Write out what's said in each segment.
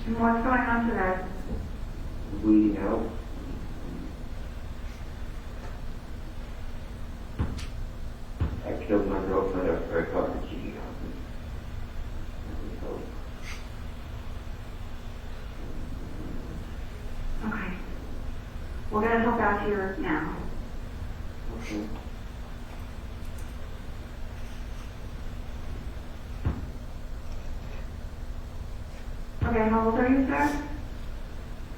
And what's going on today? Bleeding out. I killed my girlfriend after I caught her cheating on me. Okay. We're going to help out here now. Okay. Okay, how old are you, sir?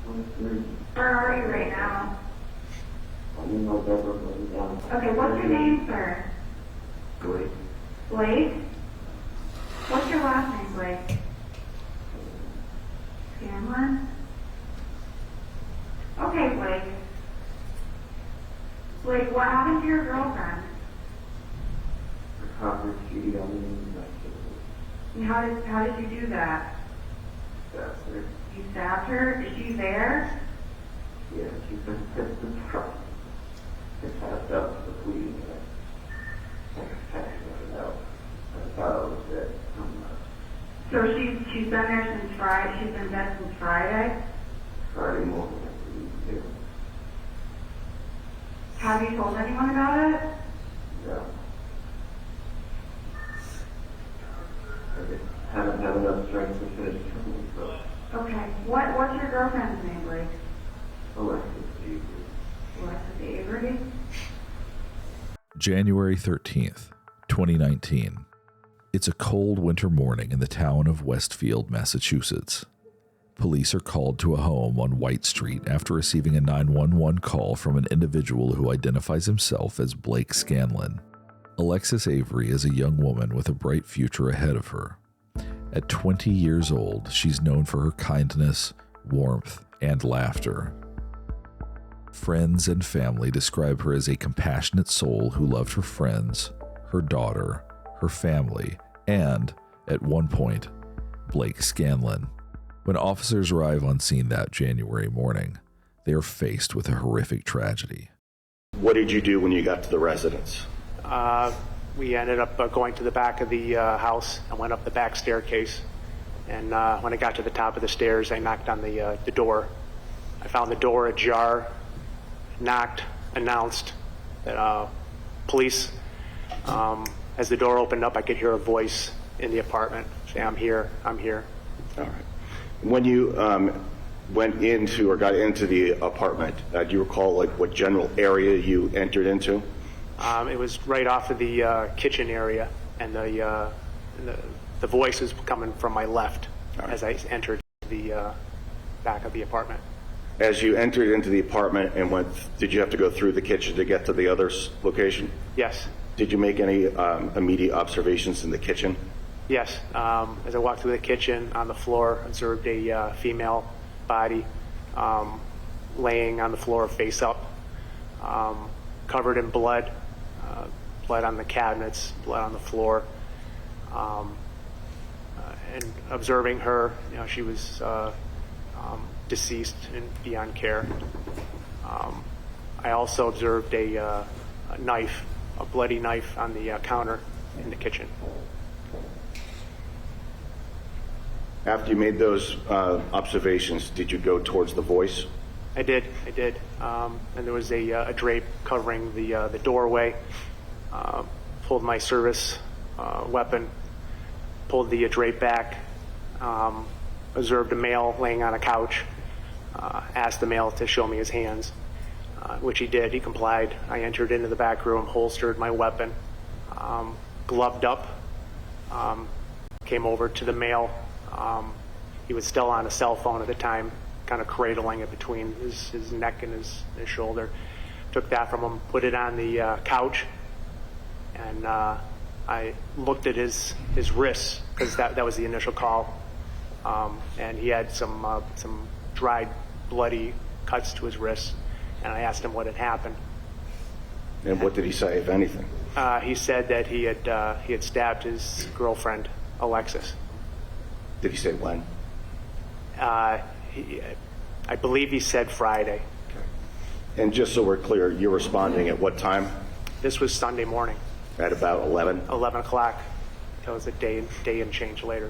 I'm 3. Where are you right now? I'm in November, going down. Okay, what's your name, sir? Blake. Blake? What's your last name, Blake? Scanlon? Okay, Blake. Blake, what happened to your girlfriend? I caught her cheating on me and I killed And how did you do that? her. That's her. You stabbed her? Is she there? Yeah, she's been pissed and struck. I passed out the bleeding. I passed out. I thought I was dead. I'm not. So she's been there since Friday. She's been dead since Friday. Friday morning, I believe, yeah. Have you told anyone about it? Yeah. I just haven't had enough strength to finish training, so. Okay. What's your girlfriend's name, Blake? Alexis Avery. Alexis Avery? January 13th, 2019. It's a cold winter morning in the town of Westfield, Massachusetts. Police are called to a home on White Street after receiving a 911 call from an individual who identifies himself as Blake Scanlon. Alexis Avery is a young woman with a bright future ahead of her. At 20 years old, she's known for her kindness, warmth, and laughter. Friends and family describe her as a compassionate soul who loved her friends, her daughter, her family, and, at one point, Blake Scanlon. When officers arrive on scene that January morning, they are faced with a horrific tragedy. What did you do when you got to the residence? We ended up going to the back of the house and went up the back staircase. And when I got to the top of the stairs, I knocked on the door. I found the door ajar, knocked, announced that police. As the door opened up, I could hear a voice in the apartment say, "I'm here, I'm here." All right. When you went into or got into the apartment, do you recall like what general area you entered into? It was right off of the kitchen area, and the voice was coming from my left as I entered the back of the apartment. As you entered into the apartment and went, did you have to go through the kitchen to get to the other location? Yes. Did you make any immediate observations in the kitchen? Yes. As I walked through the kitchen, on the floor, observed a female body laying on the floor face up, covered in blood, blood on the cabinets, blood on the floor. And observing her, she was deceased and beyond care. I also observed a knife, a bloody knife on the counter in the kitchen. After you made those observations, did you go towards the voice? I did. And there was a drape covering the doorway. Pulled my service weapon, pulled the drape back, observed a male laying on a couch, asked the male to show me his hands, which he did. He complied. I entered into the back room, holstered my weapon, gloved up, came over to the male. He was still on a cell phone at the time, kind of cradling it between his neck and his shoulder. Took that from him, put it on the couch, and I looked at his wrists, because that was the initial call, and he had some dried, bloody cuts to his wrists, and I asked him what had happened. And what did he say, if anything? He said that he had stabbed his girlfriend, Alexis. Did he say when? I believe he said Friday. Okay. And just so we're clear, you're responding at what time? This was Sunday morning. At about 11? 11 o'clock. That was a day and change later.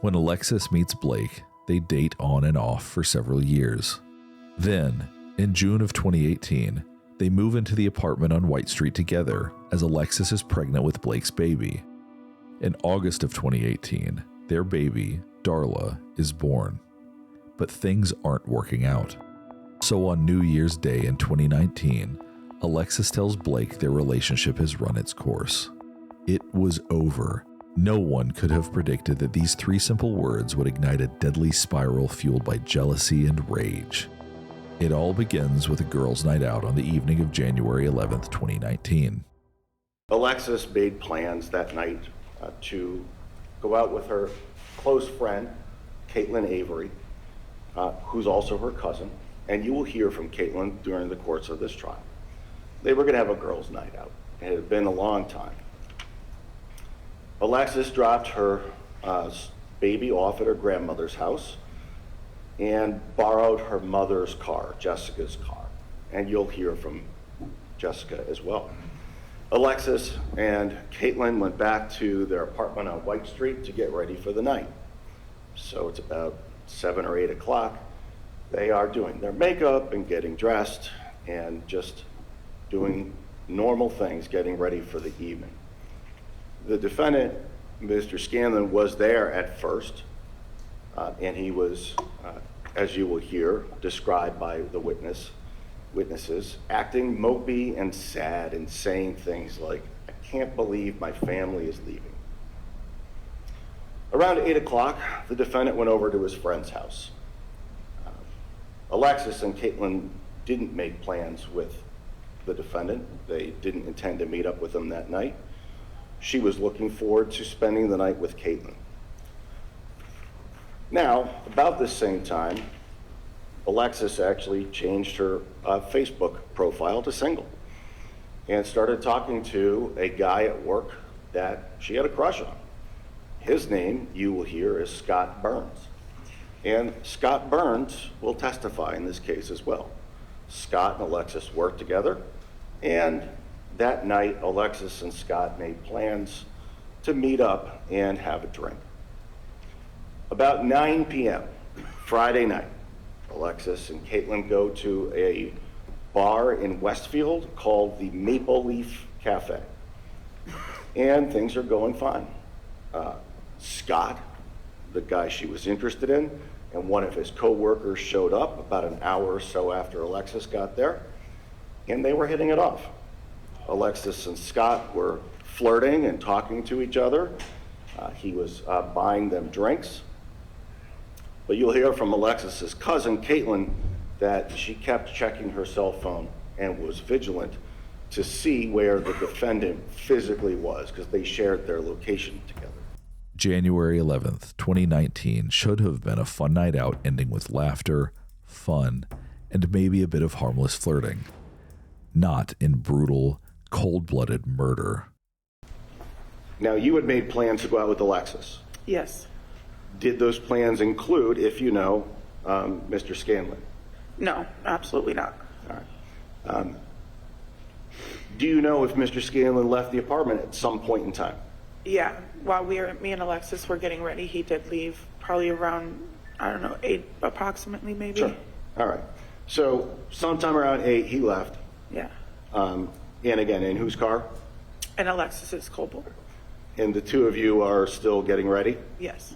When Alexis meets Blake, They date on and off for several years. Then, in June of 2018, they move into the apartment on White Street together as Alexis is pregnant with Blake's baby. In August of 2018, their baby, Darla, is born. But things aren't working out. So on New Year's Day in 2019, Alexis tells Blake their relationship has run its course. It was over. No one could have predicted that these three simple words would ignite a deadly spiral fueled by jealousy and rage. It all begins with a girls' night out on the evening of January 11th, 2019. Alexis made plans that night to go out with her close friend, Caitlin Avery, who's also her cousin, and you will hear from Caitlin during the course of this trial. They were going to have a girls' night out. It had been a long time. Alexis dropped her baby off at her grandmother's house and borrowed her mother's car, Jessica's car, and you'll hear from Jessica as well. Alexis and Caitlin went back to their apartment on White Street to get ready for the night. So it's about 7 or 8 o'clock. They are doing their makeup and getting dressed and just doing normal things, getting ready for the evening. The defendant, Mr. Scanlon, was there at first, and he was, as you will hear, described by the witnesses, acting mopey and sad and saying things like, "I can't believe my family is leaving." Around 8 o'clock, the defendant went over to his friend's house. Alexis and Caitlin didn't make plans with the defendant. They didn't intend to meet up with him that night. She was looking forward to spending the night with Caitlin. Now, about this same time, Alexis actually changed her Facebook profile to single and started talking to a guy at work that she had a crush on. His name, you will hear, is Scott Burns. And Scott Burns will testify in this case as well. Scott and Alexis worked together, and that night, Alexis and Scott made plans to meet up and have a drink. About 9 p.m., Friday night, Alexis and Caitlin go to a bar in Westfield called the Maple Leaf Cafe. And things are going fine. Scott, the guy she was interested in, and one of his co-workers showed up about an hour or so after Alexis got there, and they were hitting it off. Alexis and Scott were flirting and talking to each other. He was buying them drinks. But you'll hear from Alexis's cousin, Caitlin, that she kept checking her cell phone and was vigilant to see where the defendant physically was, because they shared their location together. January 11th, 2019 should have been a fun night out ending with laughter, fun, and maybe a bit of harmless flirting. Not in brutal, cold-blooded murder. Now, you had made plans to go out with Alexis. Yes. Did those plans include, if you know, Mr. Scanlon? No, absolutely not. All right. Do you know if Mr. Scanlon left the apartment at some point in time? Yeah, while me and Alexis were getting ready, he did leave probably around, 8 approximately maybe. Sure. All right. So sometime around 8, he left. Yeah. And again, in whose car? And Alexis's Cobalt. And the two of you are still getting ready? Yes.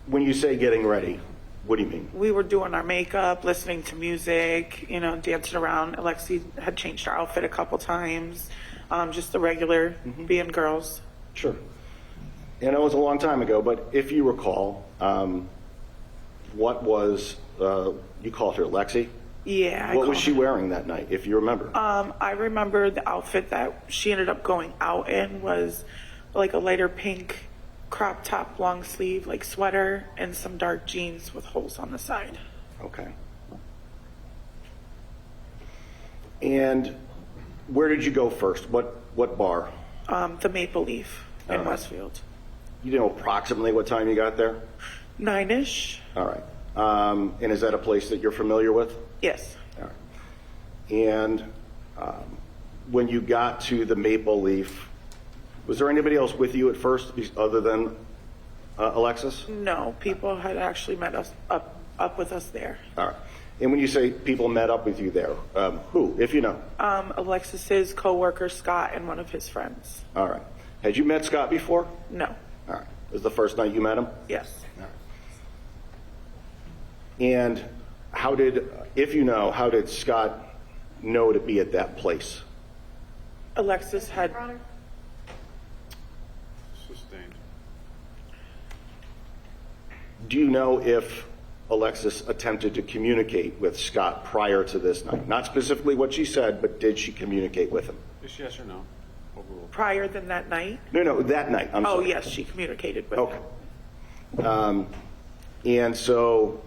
When you say getting ready, what do you mean? We were doing our makeup, listening to music, dancing around. Alexis had changed her outfit a couple times, just the regular being girls. Sure. And it was a long time ago, but if you recall, what was, you called her Lexi? Yeah. What was she wearing that night, if you remember? I remember the outfit that she ended up going out in was like a lighter pink crop top, long sleeve, like sweater, and some dark jeans with holes on the side. Okay. And where did you go first? What bar? The Maple Leaf in Westfield. You know approximately what time you got there? 9-ish. All right. And is that a place that you're familiar with? Yes. All right. And when you got to the Maple Leaf, Was there anybody else with you at first other than Alexis? No, people had actually met us up with us there. All right. And when you say people met up with you there, who, if you know? Alexis's coworker Scott and one of his friends. All right. Had you met Scott before? No. All right. This is the first night you met him? Yes. And how did, if you know, how did Scott know to be at that place? Alexis had. Sustained. Do you know if Alexis attempted to communicate with Scott prior to this night? Not specifically what she said, but did she communicate with him? Yes or no? Overruled. Prior than that night? No, that night. I'm Oh, sorry. yes, she communicated with Okay. him. And so,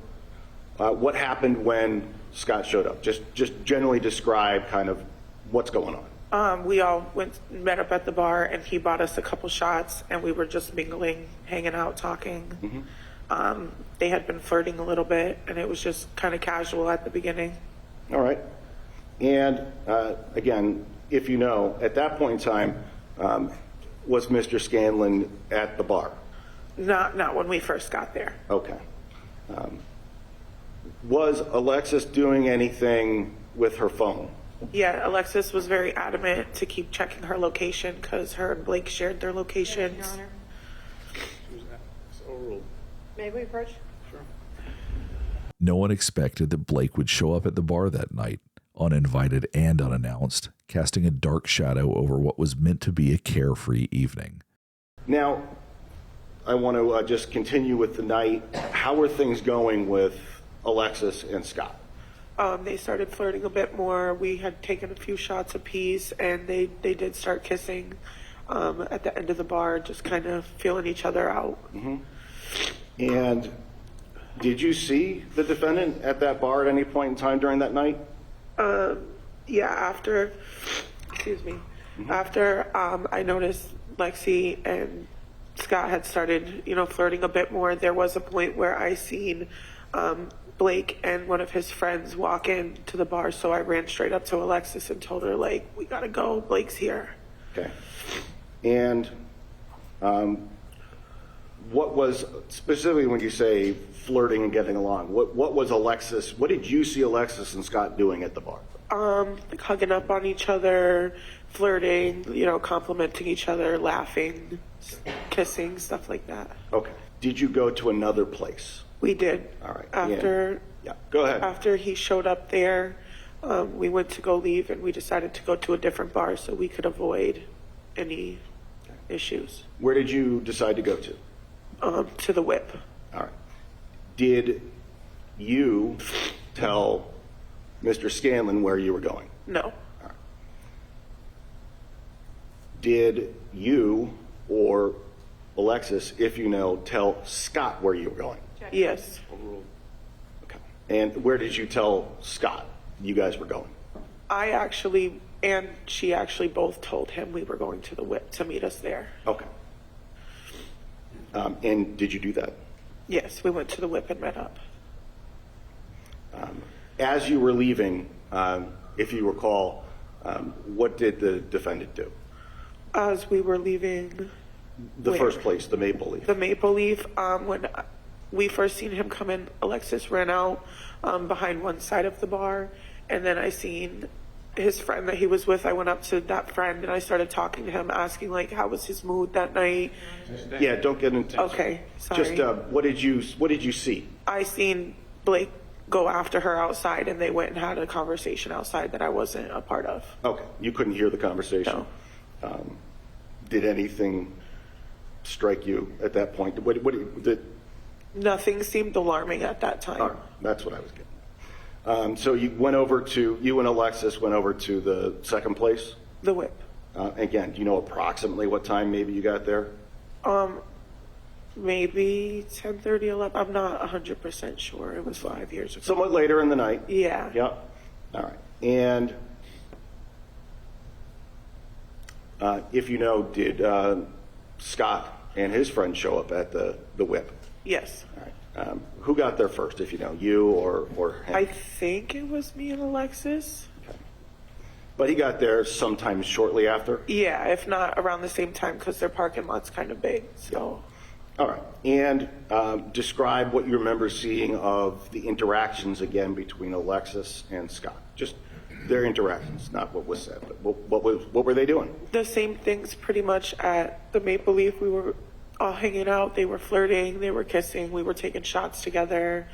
what happened when Scott showed up? Just generally describe kind of what's going on. We all met up at the bar, and he bought us a couple shots, and we were just mingling, hanging out, talking. They had been flirting a little bit, and it was just kind of casual at the beginning. All right. And again, if you know, at that point in time, was Mr. Scanlon at the bar? Not when we first got there. Okay. Was Alexis doing anything with her phone? Yeah, Alexis was very adamant to keep checking her location because her and Blake shared their locations. It's overruled. May we approach? Sure. No one expected that Blake would show up at the bar that night, uninvited and unannounced, casting a dark shadow over what was meant to be a carefree evening. Now, I want to just continue with the night. How are things going with Alexis and Scott? They started flirting a bit more. We had taken a few shots apiece, and they did start kissing at the end of the bar, just kind of feeling each other out. And did you see the defendant at that bar at any point in time during that night? Yeah, after I noticed Lexi and Scott had started, flirting a bit more, there was a point where I seen Blake and one of his friends walk in to the bar, so I ran straight up to Alexis and told her, like, we gotta go, Blake's here. Okay. And what was, specifically when you say flirting and getting along, what did you see Alexis and Scott doing at the bar? Like hugging up on each other, flirting, complimenting each other, laughing, kissing, stuff like that. Okay. Did you go to another place? We did. All right. After Go ahead. After he showed up there, we went to go leave, and we decided to go to a different bar so we could avoid any issues. Where did you decide to go to? To the Whip. All right. Did you tell Mr. Scanlon where you were going? No. Did you or Alexis, if you know, tell Scott where you were going? Yes. Overruled. Okay. And where did you tell Scott you guys were going? I actually and she actually both told him we were going to the Whip to meet us there. Okay. And did you do that? Yes, we went to the Whip and met up. As you were leaving, if you recall, what did the defendant do? As we were leaving The Where? first place, the Maple Leaf. the Maple Leaf, when we first seen him come in, Alexis ran out behind one side of the bar, and then I seen his friend that he was with. I went up to that friend and I started talking to him, asking like, how was his mood that night? Yeah, don't get into. Okay, sorry. Just what did you see? I seen Blake go after her outside, and they went and had a conversation outside that I wasn't a part of. Okay, you couldn't hear the conversation. No. Did anything strike you at that point? Nothing seemed alarming at that time. All right, that's what I was getting. So you and Alexis went over to the second place. The Whip. Again, do you know approximately what time maybe you got there? Maybe 10:30, 11. I'm not 100% sure. It was 5 years ago. Somewhat later in the night. Yeah. Yep. All right. And if you know, did Scott and his friend show up at the Whip? Yes. All right. Who got there first, if you know, you or him? I think it was me and Alexis. But he got there sometime shortly after? Yeah, if not around the same time, because their parking lot's kind of big, so. All right. And describe what you remember seeing of the interactions again between Alexis and Scott. Just their interactions, not what was said, but what were they doing? The same things pretty much at the Maple Leaf. We were all hanging out. They were flirting. They were kissing. We were taking shots together.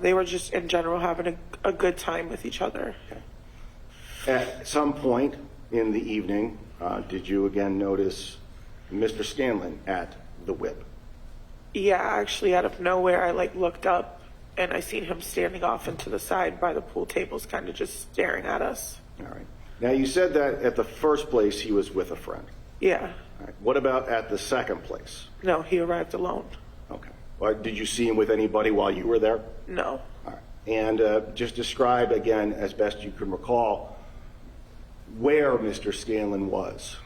They were just in general having a good time with each other. Okay. At some point in the evening, did you again notice Mr. Scanlon at the whip? Yeah, actually out of nowhere, I looked up and I seen him standing off into the side by the pool tables, kind of just staring at us. All right. Now you said that at the first place he was with a friend. Yeah. All right. What about at the second place? No, he arrived alone. Okay. Well, did you see him with anybody while you were there? No. All right. And just describe again, as best you can recall, where Mr. Scanlon was.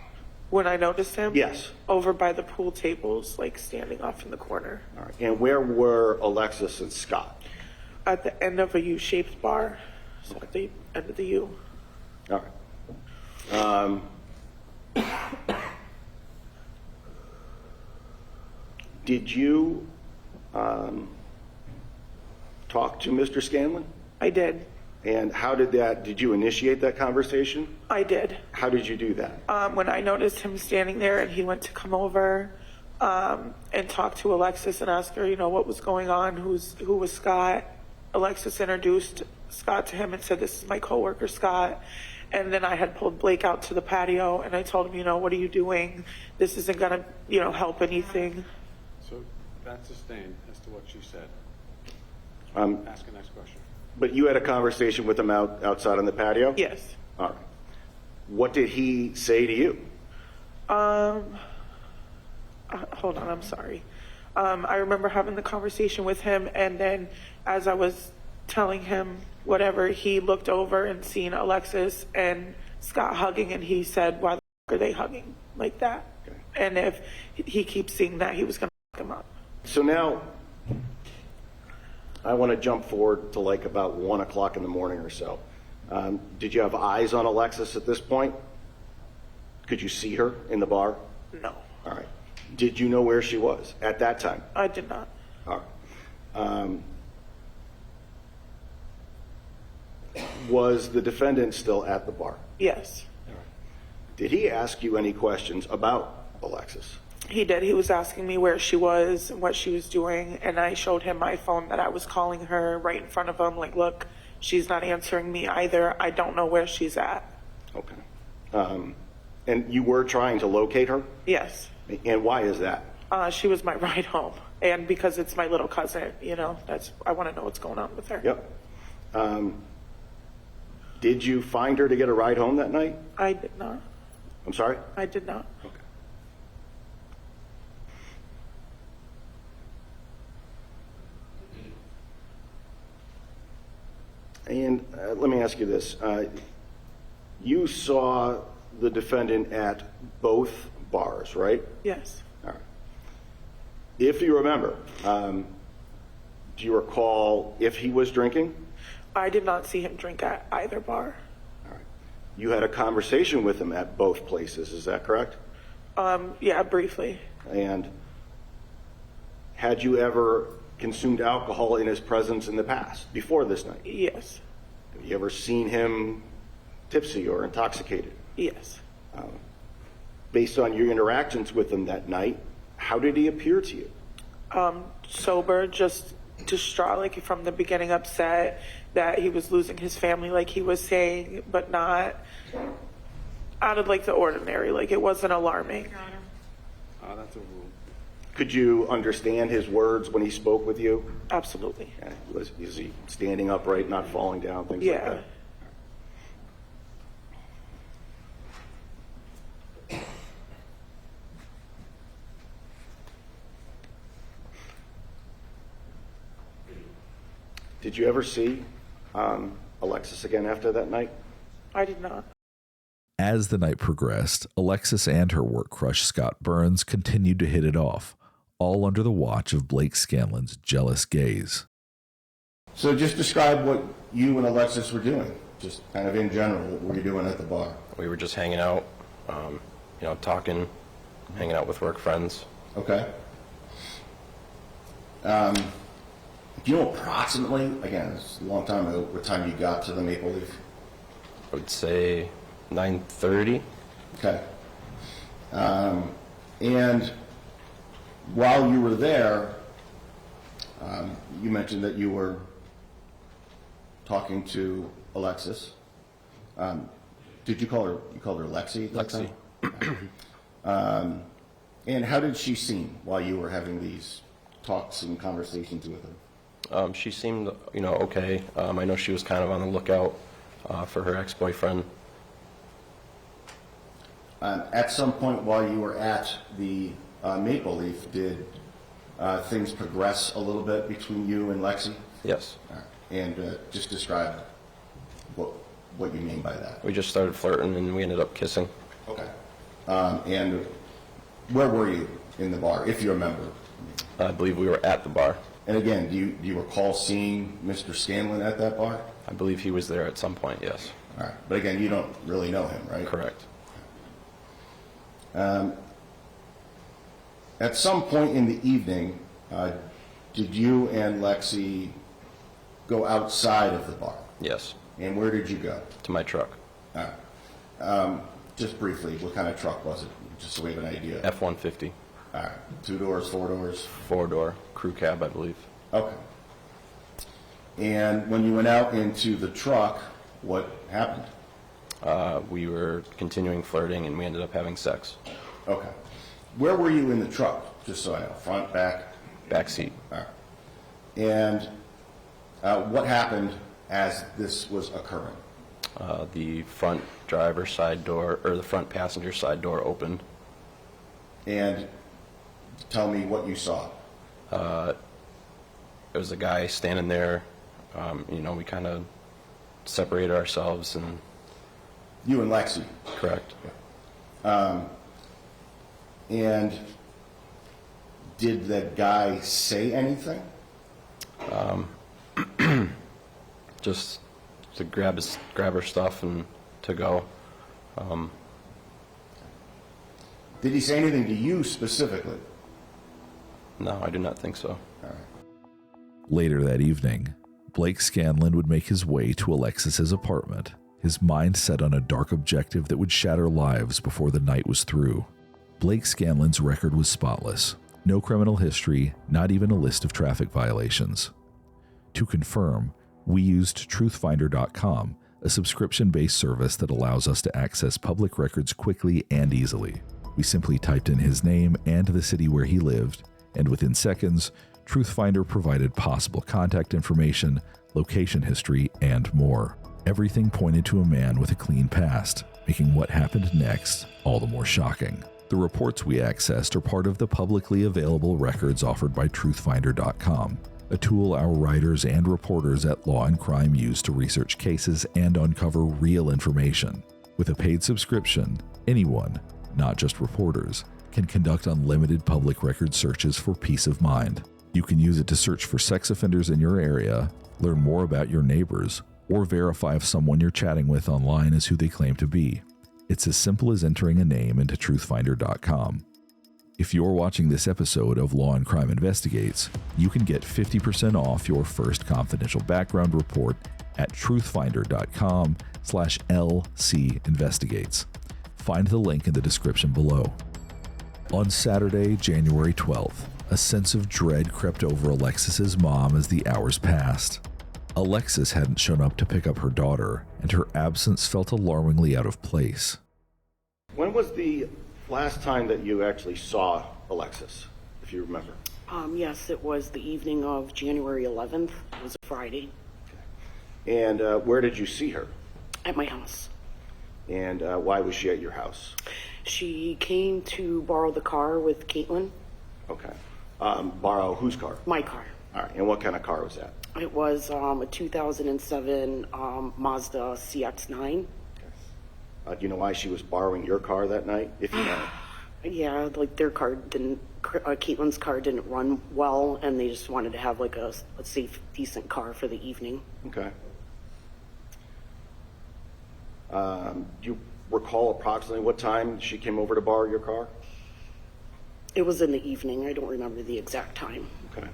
When I noticed him? Yes. Over by the pool tables, standing off in the corner. All right. And where were Alexis and Scott? At the end of a U-shaped bar. So at the end of the U. All right. Did you talk to Mr. Scanlon? I did. And did you initiate that conversation? I did. How did you do that? When I noticed him standing there and he went to come over and talk to Alexis and ask her, what was going on, who was Scott. Alexis introduced Scott to him and said, "This is my coworker, Scott." And then I had pulled Blake out to the patio and I told him, "What are you doing? This isn't going to, help anything." So that's sustained as to what she said. Ask the next question. But you had a conversation with him outside on the patio? Yes. All right. What did he say to you? Hold on, I'm sorry. I remember having the conversation with him, and then as I was telling him whatever, he looked over and seen Alexis and Scott hugging, and he said, "Why the f- are they hugging like that?" Okay. And if he keeps seeing that, he was going to fuck him up. So now I want to jump forward to about 1 o'clock in the morning or so. Did you have eyes on Alexis at this point? Could you see her in the bar? No, All right. Did you know where she was at that time? I did not. All right. Was the defendant still at the bar? Yes, Did he ask you any questions about Alexis? he did. He was asking me where she was and what she was doing, and I showed him my phone that I was calling her right in front of him. Look, she's not answering me either. I don't know where she's at. Okay. And you were trying to locate her? Yes. And why is that? She was my ride home, and because it's my little cousin, I want to know what's going on with her. Yep. Did you find her to get a ride home that night? I did not. I'm sorry? I did not. Okay. And let me ask you this. You saw the defendant at both bars, right? Yes. All right. If you remember, do you recall if he was drinking? I did not see him drink at either bar. All right. You had a conversation with him at both places, is that correct? Yeah, briefly. And had you ever consumed alcohol in his presence in the past, before this night? Yes. Have you ever seen him tipsy or intoxicated? Yes. Based on your interactions with him that night, how did he appear to you? Sober, just distraught, from the beginning, upset that he was losing his family, like he was saying, but not out of the ordinary. It wasn't alarming. That's a rule. Could you understand his words when he spoke with you? Absolutely. Is he standing upright, not falling down, things like Yeah. that? Did you ever see Alexis again after that night? I did not. As the night progressed, Alexis and her work crush Scott Burns continued to hit it off, all under the watch of Blake Scanlon's jealous gaze. So just describe what you and Alexis were doing. just kind of in general, what were you doing at the bar? We were just hanging out, talking, hanging out with work friends. Okay. Do you know approximately, again, it's a long time ago, what time you got to the Maple Leaf? I would say 9:30. Okay. And while you were there, you mentioned that you were talking to Alexis. Did you call her? You called her Lexi? at that Lexi. time? And how did she seem while you were having these talks and conversations with her? She seemed, okay. I know she was kind of on the lookout for her ex-boyfriend. At some point while you were at the Maple Leaf, did things progress a little bit between you and Lexi? Yes. And just describe what you mean by that. We just started flirting and we ended up kissing. Okay. And where were you in the bar, if you remember? I believe we were at the bar. And again, do you recall seeing Mr. Scanlon at that bar? I believe he was there at some point, yes. All right. But again, you don't really know him, right? Correct. At some point in the evening, did you and Lexi go outside of the bar? Yes. And where did you go? To my truck. All right. Just briefly, what kind of truck was it? Just so we have an idea. F-150. All right. 2 doors, 4 doors? 4-door. Crew cab, I believe. Okay. And when you went out into the truck, what happened? We were continuing flirting and we ended up having sex. Okay. Where were you in the truck? Just so I know. Front, back? Back seat. All right. And what happened as this was occurring? The front driver's side door, or the front passenger side door opened. And tell me what you saw. There was a guy standing there. We kind of separated ourselves and... You and Lexi? Correct. And did that guy say anything? Just to grab her stuff and to go. Did he say anything to you specifically? No, I do not think so. All right. Later that evening, Blake Scanlon would make his way to Alexis's apartment, his mind set on a dark objective that would shatter lives before the night was through. Blake Scanlon's record was spotless. No criminal history, not even a list of traffic violations. To confirm, we used truthfinder.com, a subscription-based service that allows us to access public records quickly and easily. We simply typed in his name and the city where he lived, and within seconds, Truthfinder provided possible contact information, location history, and more. Everything pointed to a man with a clean past, making what happened next all the more shocking. The reports we accessed are part of the publicly available records offered by Truthfinder.com, a tool our writers and reporters at Law&Crime use to research cases and uncover real information. With a paid subscription, anyone, not just reporters, can conduct unlimited public record searches for peace of mind. You can use it to search for sex offenders in your area, learn more about your neighbors, or verify if someone you're chatting with online is who they claim to be. It's as simple as entering a name into truthfinder.com. If you're watching this episode of Law&Crime Investigates, you can get 50% off your first confidential background report at truthfinder.com/LCinvestigates. Find the link in the description below. On Saturday, January 12th, a sense of dread crept over Alexis's mom as the hours passed. Alexis hadn't shown up to pick up her daughter, and her absence felt alarmingly out of place. When was the last time that you actually saw Alexis, if you remember? Yes, it was the evening of January 11th. It was a Friday. And where did you see her? At my house. And why was she at your house? She came to borrow the car with Caitlin. Okay. Borrow whose car? My car. All right. And what kind of car was that? It was a 2007 Mazda CX-9. Do you know why she was borrowing your car that night, if you know? Yeah, like their car didn't, Caitlin's car didn't run well, and they just wanted to have like a safe, decent car for the evening. Okay. Do you recall approximately what time she came over to borrow your car? It was in the evening. I don't remember the exact time. Okay.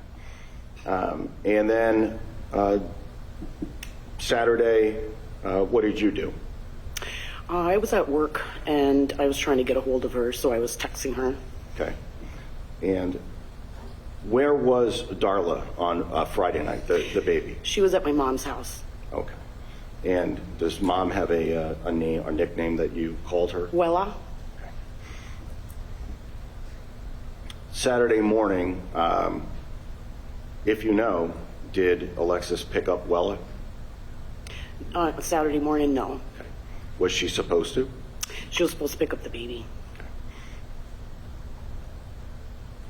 And then Saturday, what did you do? I was at work and I was trying to get a hold of her, so I was texting her. Okay. And where was Darla on Friday night, the baby? She was at my mom's house. Okay. And does mom have a name or nickname that you called her? Wella? Saturday morning, if you know, did Alexis pick up Wella? Saturday morning, no. Okay. Was she supposed to? She was supposed to pick up the baby.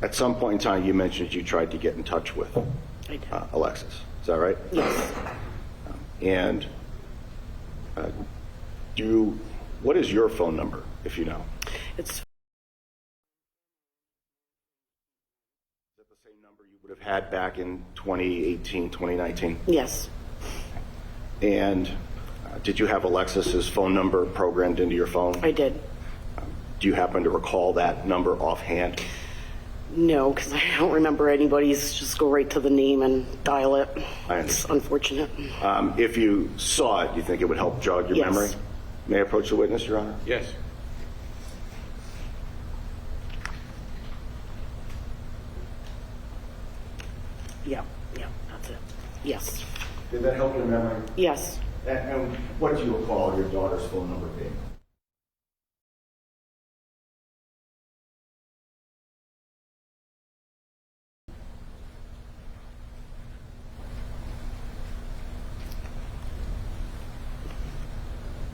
At some point in time, you mentioned you tried to get in touch with I did. Alexis. Is that right? Yes. And what is your phone number, if you know? It's Is that the same number you would have had back in 2018, 2019? yes. And did you have Alexis's phone number programmed into your phone? I did. Do you happen to recall that number offhand? No, because I don't remember anybody's. Just go right to the name and dial it. I It's understand. unfortunate. If you saw it, you think it would help jog your Yes. memory? May I approach the witness, Your Honor? Yes. Yeah, that's it. Yes. Did that help your memory? Yes. And what do you recall your daughter's phone number being?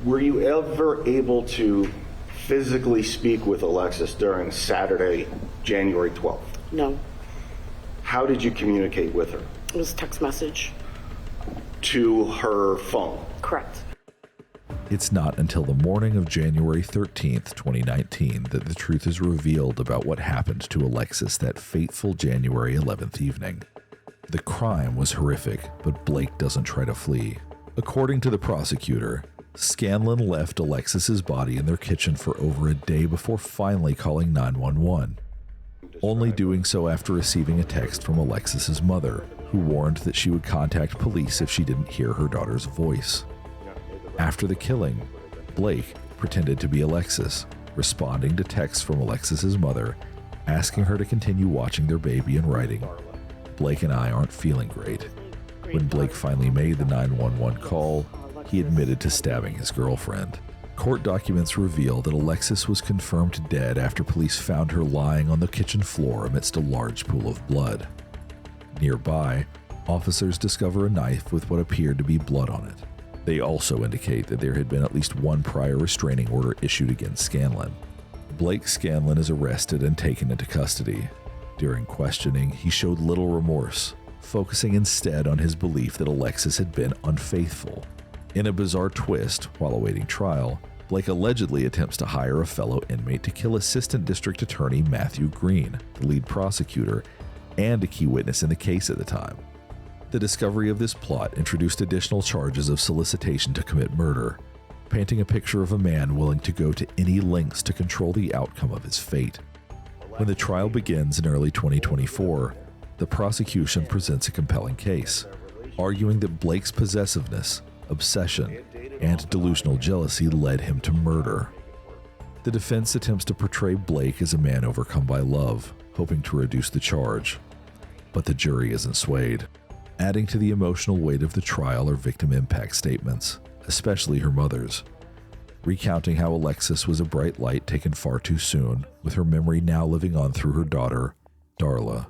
Were you ever able to physically speak with Alexis during Saturday, January 12th? No. How did you communicate with her? It was a text message. To her phone? Correct. It's not until the morning of January 13th, 2019, that the truth is revealed about what happened to Alexis that fateful January 11th evening. The crime was horrific, but Blake doesn't try to flee. According to the prosecutor, Scanlon left Alexis's body in their kitchen for over a day before finally calling 911, only doing so after receiving a text from Alexis's mother, who warned that she would contact police if she didn't hear her daughter's voice. After the killing, Blake pretended to be Alexis, responding to texts from Alexis's mother, asking her to continue watching their baby and writing, "Blake and I aren't feeling great." When Blake finally made the 911 call, he admitted to stabbing his girlfriend. Court documents reveal that Alexis was confirmed dead after police found her lying on the kitchen floor amidst a large pool of blood. Nearby, officers discover a knife with what appeared to be blood on it. They also indicate that there had been at least one prior restraining order issued against Scanlon. Blake Scanlon is arrested and taken into custody. During questioning, he showed little remorse, focusing instead on his belief that Alexis had been unfaithful. In a bizarre twist, while awaiting trial, Blake allegedly attempts to hire a fellow inmate to kill Assistant District Attorney Matthew Green, the lead prosecutor, and a key witness in the case at the time. The discovery of this plot introduced additional charges of solicitation to commit murder, painting a picture of a man willing to go to any lengths to control the outcome of his fate. When the trial begins in early 2024, the prosecution presents a compelling case, arguing that Blake's possessiveness, obsession, and delusional jealousy led him to murder. The defense attempts to portray Blake as a man overcome by love, hoping to reduce the charge. But the jury isn't swayed. Adding to the emotional weight of the trial are victim impact statements, especially her mother's, recounting how Alexis was a bright light taken far too soon, with her memory now living on through her daughter, Darla.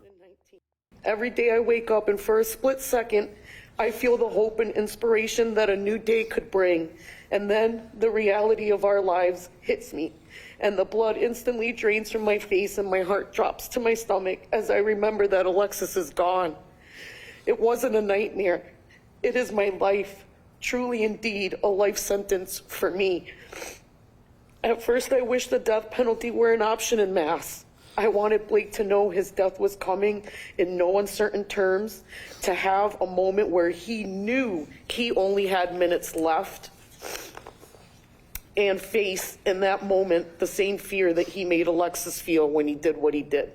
Every day I wake up and for a split second, I feel the hope and inspiration that a new day could bring. And then the reality of our lives hits me, and the blood instantly drains from my face and my heart drops to my stomach as I remember that Alexis is gone. It wasn't a nightmare. It is my life, truly indeed a life sentence for me. At first I wished the death penalty were an option in Mass. I wanted Blake to know his death was coming in no uncertain terms, to have a moment where he knew he only had minutes left. and face in that moment the same fear that he made Alexis feel when he did what he did.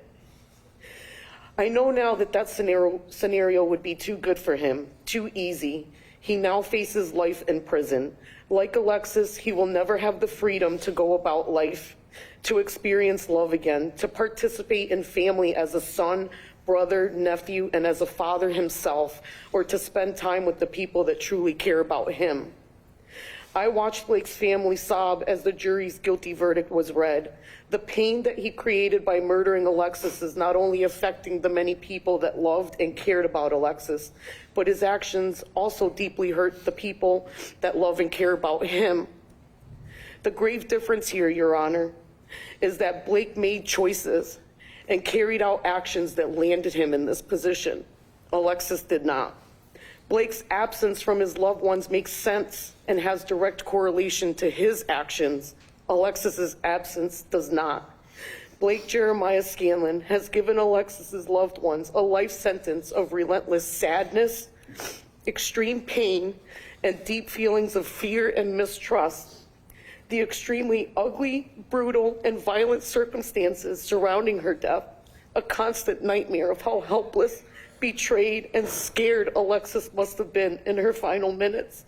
I know now that that scenario would be too good for him, too easy. He now faces life in prison. Like Alexis, he will never have the freedom to go about life, to experience love again, to participate in family as a son, brother, nephew, and as a father himself, or to spend time with the people that truly care about him. I watched Blake's family sob as the jury's guilty verdict was read. The pain that he created by murdering Alexis is not only affecting the many people that loved and cared about Alexis, but his actions also deeply hurt the people that love and care about him. The grave difference here, Your Honor, is that Blake made choices and carried out actions that landed him in this position. Alexis did not. Blake's absence from his loved ones makes sense and has direct correlation to his actions. Alexis's absence does not. Blake Jeremiah Scanlon has given Alexis's loved ones a life sentence of relentless sadness, extreme pain, and deep feelings of fear and mistrust. The extremely ugly, brutal, and violent circumstances surrounding her death, a constant nightmare of how helpless, betrayed, and scared Alexis must have been in her final minutes.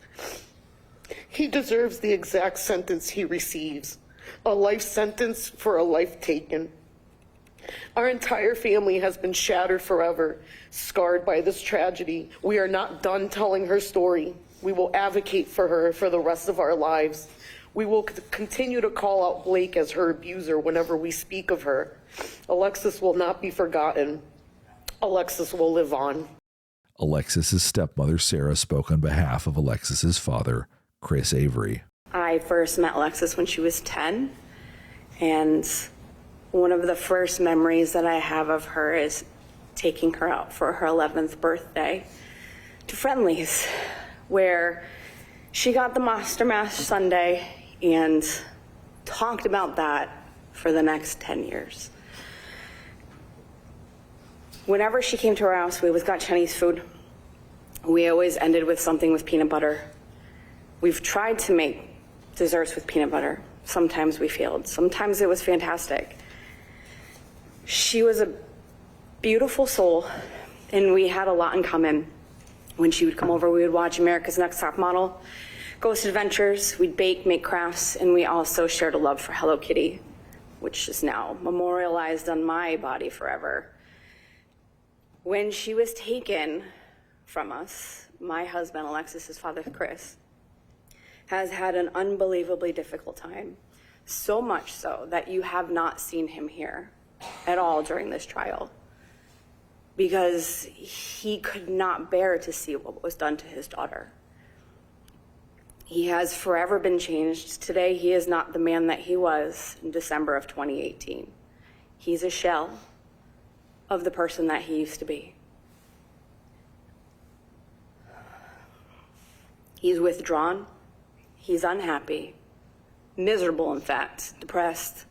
He deserves the exact sentence he receives, a life sentence for a life taken. Our entire family has been shattered forever, scarred by this tragedy. We are not done telling her story. We will advocate for her for the rest of our lives. We will continue to call out Blake as her abuser whenever we speak of her. Alexis will not be forgotten. Alexis will live on. Alexis's stepmother, Sarah, spoke on behalf of Alexis's father, Chris Avery. I first met Alexis when she was 10, and one of the first memories that I have of her is taking her out for her 11th birthday to Friendly's, where she got the Monster Mash Sundae and talked about that for the next 10 years. Whenever she came to our house, we always got Chinese food. We always ended with something with peanut butter. We've tried to make desserts with peanut butter. Sometimes we failed. Sometimes it was fantastic. She was a beautiful soul, and we had a lot in common. When she would come over, we would watch America's Next Top Model, Ghost Adventures, we'd bake, make crafts, and we also shared a love for Hello Kitty, which is now memorialized on my body forever. When she was taken from us, my husband, Alexis's father, Chris, has had an unbelievably difficult time. So much so that you have not seen him here at all during this trial, because he could not bear to see what was done to his daughter. He has forever been changed. Today, he is not the man that he was in December of 2018. He's a shell of the person that he used to be. He's withdrawn. He's unhappy, miserable, in fact, depressed.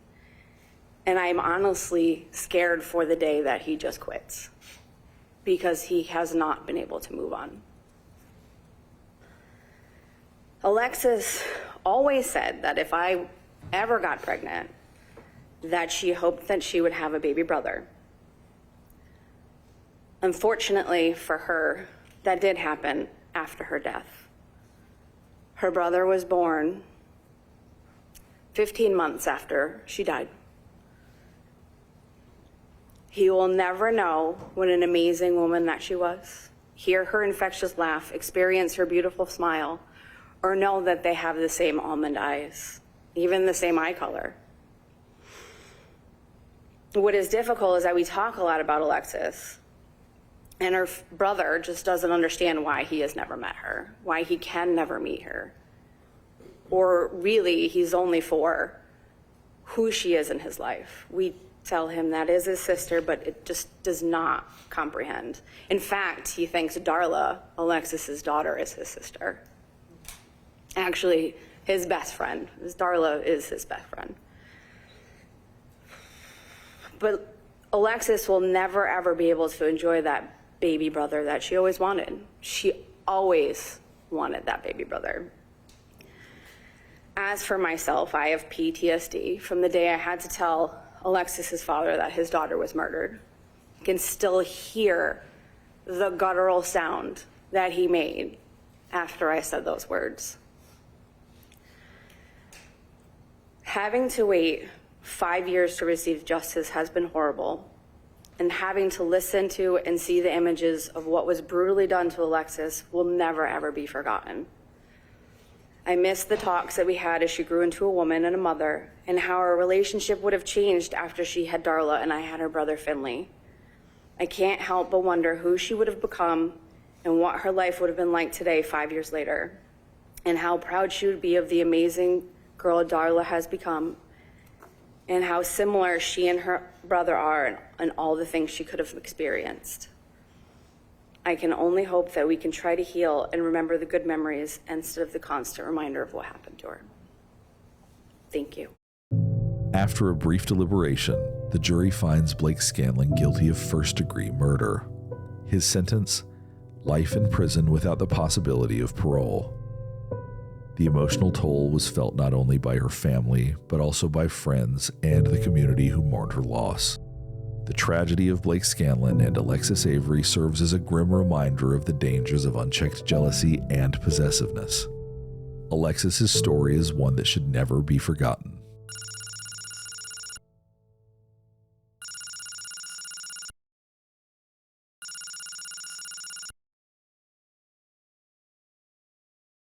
And I'm honestly scared for the day that he just quits, because he has not been able to move on. Alexis always said that if I ever got pregnant, that she hoped that she would have a baby brother. Unfortunately for her, that did happen after her death. Her brother was born 15 months after she died. He will never know what an amazing woman that she was, hear her infectious laugh, experience her beautiful smile, or know that they have the same almond eyes, even the same eye color. What is difficult is that we talk a lot about Alexis, and her brother just doesn't understand why he has never met her, why he can never meet her. Or really, he's only for who she is in his life. We tell him that is his sister, but it just does not comprehend. In fact, he thinks Darla, Alexis's daughter, is his sister. Actually, his best friend. Darla is his best friend. But Alexis will never, ever be able to enjoy that baby brother that she always wanted. She always wanted that baby brother. As for myself, I have PTSD from the day I had to tell Alexis's father that his daughter was murdered. I can still hear the guttural sound that he made after I said those words. Having to wait 5 years to receive justice has been horrible, and having to listen to and see the images of what was brutally done to Alexis will never, ever be forgotten. I miss the talks that we had as she grew into a woman and a mother, and how our relationship would have changed after she had Darla and I had her brother Finley. I can't help but wonder who she would have become and what her life would have been like today, 5 years later, and how proud she would be of the amazing girl Darla has become, and how similar she and her brother are in all the things she could have experienced. I can only hope that we can try to heal and remember the good memories instead of the constant reminder of what happened to her. Thank you. After a brief deliberation, the jury finds Blake Scanlon guilty of first-degree murder. His sentence? Life in prison without the possibility of parole. The emotional toll was felt not only by her family, but also by friends and the community who mourned her loss. The tragedy of Blake Scanlon and Alexis Avery serves as a grim reminder of the dangers of unchecked jealousy and possessiveness. Alexis's story is one that should never be forgotten.